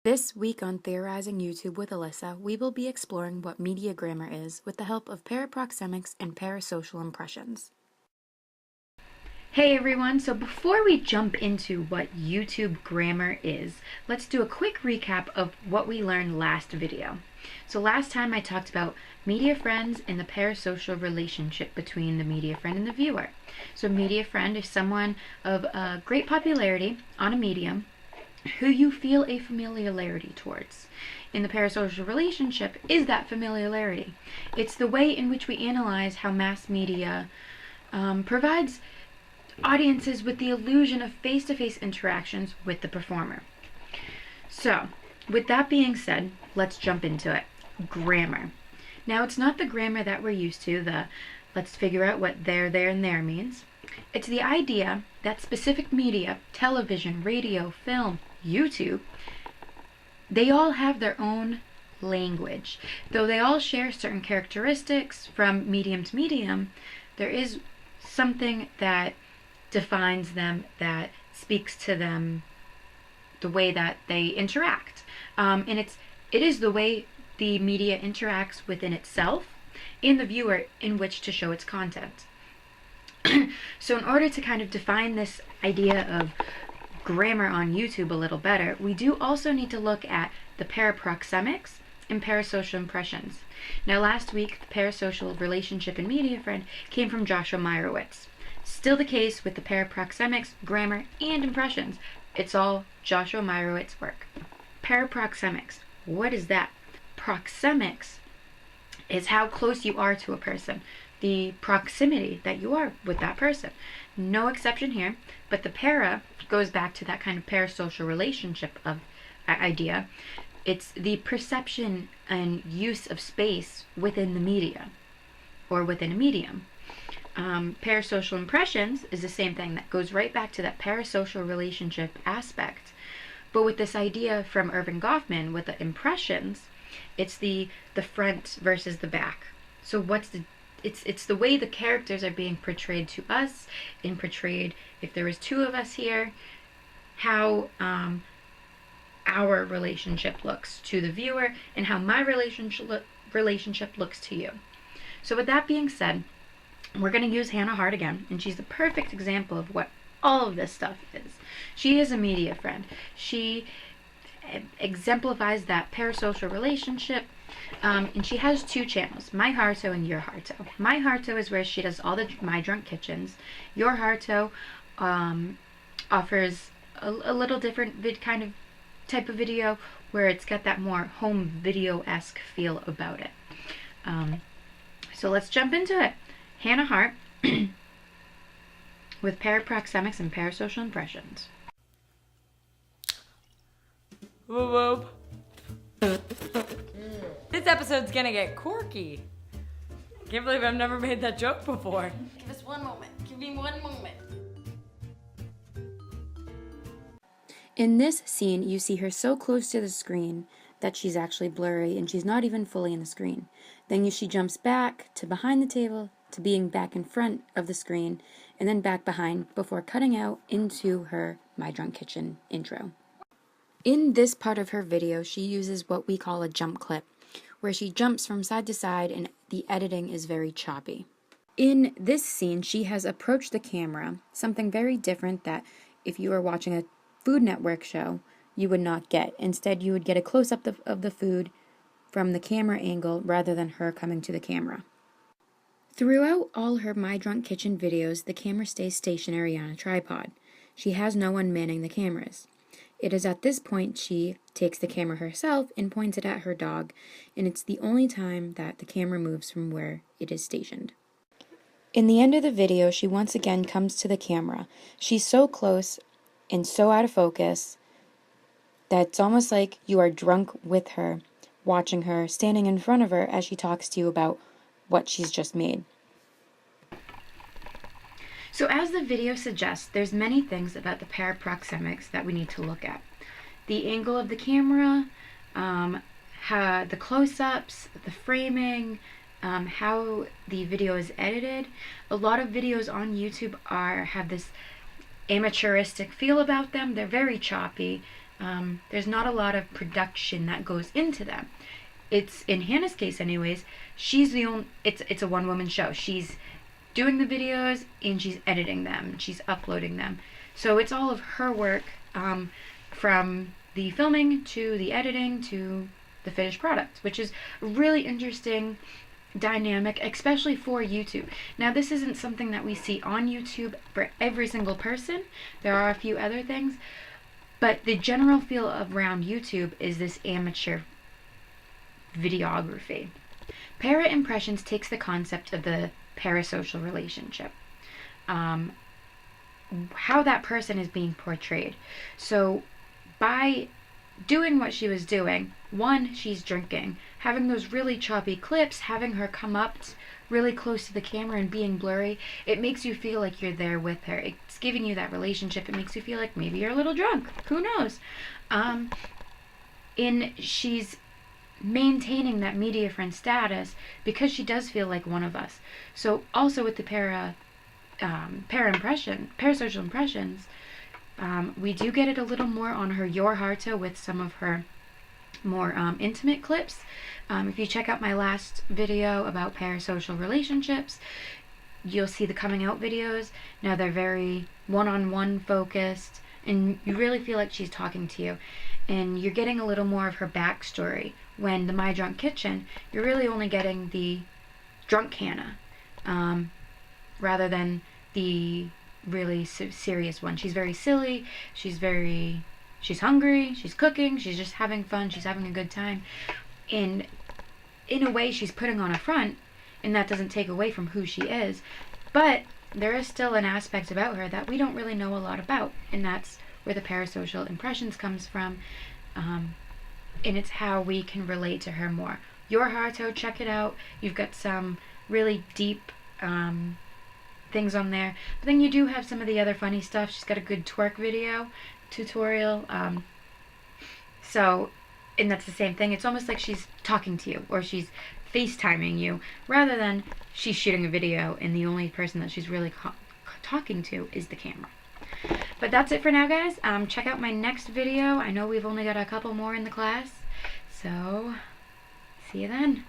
This week on Theorizing YouTube with Alyssa, we will be exploring what media grammar is with the help of para-proxemics and parasocial impressions. Hey everyone, so before we jump into what YouTube grammar is, let's do a quick recap of what we learned last video. So last time I talked about media friends and the parasocial relationship between the media friend and the viewer. So media friend is someone of great popularity on a medium who you feel a familiarity towards. In the parasocial relationship is that familiarity. It's the way in which we analyze how mass media provides audiences with the illusion of face-to-face interactions with the performer. So, with that being said, let's jump into it. Grammar. Now, it's not the grammar that we're used to, the let's figure out what there, and there means. It's the idea that specific media, television, radio, film, YouTube, they all have their own language. Though they all share certain characteristics from medium to medium, there is something that defines them, that speaks to them, the way that they interact. And it is the way the media interacts within itself and the viewer in which to show its content. So in order to kind of define this idea of grammar on YouTube a little better, we do also need to look at the para-proxemics and parasocial impressions. Now last week, the parasocial relationship and media friend came from Joshua Meyerowitz. Still the case with the para-proxemics, grammar, and impressions. It's all Joshua Meyerowitz work. Para-proxemics, what is that? Proxemics is how close you are to a person, the proximity that you are with that person. No exception here, but the para goes back to that kind of parasocial relationship of idea. It's the perception and use of space within the media or within a medium. Parasocial impressions is the same thing, that goes right back to that parasocial relationship aspect. But with this idea from Erving Goffman, with the impressions, it's the front versus the back. So it's the way the characters are being portrayed to us, and portrayed, if there was two of us here, how our relationship looks to the viewer, and how my relationship looks to you. So with that being said, we're going to use Hannah Hart again, and she's the perfect example of what all of this stuff is. She is a media friend. She exemplifies that parasocial relationship, and she has two channels, My Harto and Your Harto. My Harto is where she does all the My Drunk Kitchens. Your Harto offers a little different type of video, where it's got that more home video-esque feel about it. So let's jump into it. Hannah Hart with para-proxemics and parasocial impressions. Whoop whoop. This episode's gonna get quirky. Can't believe I've never made that joke before. Give us one moment. Give me one moment. In this scene, you see her so close to the screen that she's actually blurry and she's not even fully in the screen. Then she jumps back to behind the table, to being back in front of the screen, and then back behind before cutting out into her My Drunk Kitchen intro. In this part of her video, she uses what we call a jump clip, where she jumps from side to side and the editing is very choppy. In this scene, she has approached the camera, something very different that if you were watching a Food Network show, you would not get. Instead, you would get a close-up of the food from the camera angle rather than her coming to the camera. Throughout all her My Drunk Kitchen videos, the camera stays stationary on a tripod. She has no one manning the cameras. It is at this point she takes the camera herself and points it at her dog, and it's the only time that the camera moves from where it is stationed. In the end of the video, she once again comes to the camera. She's so close and so out of focus that it's almost like you are drunk with her, watching her, standing in front of her as she talks to you about what she's just made. So as the video suggests, there's many things about the para-proxemics that we need to look at. The angle of the camera, how the close-ups, the framing, how the video is edited. A lot of videos on YouTube have this amateuristic feel about them. They're very choppy. There's not a lot of production that goes into them. It's, in Hannah's case anyways, she's the only, it's a one-woman show. She's doing the videos and she's editing them, she's uploading them. So it's all of her work, from the filming to the editing to the finished product, which is really interesting dynamic, especially for YouTube. Now, this isn't something that we see on YouTube for every single person. There are a few other things, but the general feel around YouTube is this amateur videography. Para Impressions takes the concept of the parasocial relationship, how that person is being portrayed. So by doing what she was doing, one, she's drinking, having those really choppy clips, having her come up really close to the camera and being blurry, it makes you feel like you're there with her. It's giving you that relationship. It makes you feel like maybe you're a little drunk. Who knows? She's maintaining that media friend status because she does feel like one of us. So also with the parasocial impressions, we do get it a little more on her Your Harto with some of her more intimate clips. If you check out my last video about parasocial relationships, you'll see the coming out videos. Now they're very one-on-one focused, and you really feel like she's talking to you, and you're getting a little more of her backstory. When the My Drunk Kitchen, you're really only getting the drunk Hannah, rather than the really serious one. She's very silly, she's hungry, she's cooking, she's just having fun, she's having a good time. And in a way, she's putting on a front, and that doesn't take away from who she is, but there is still an aspect about her that we don't really know a lot about, and that's where the parasocial impressions comes from, and it's how we can relate to her more. Your Harto, check it out. You've got some really deep things on there, but then you do have some of the other funny stuff. She's got a good twerk video tutorial, and that's the same thing. It's almost like she's talking to you, or she's FaceTiming you, rather than she's shooting a video and the only person that she's really talking to is the camera. But that's it for now, guys. Check out my next video. I know we've only got a couple more in the class, so see you then.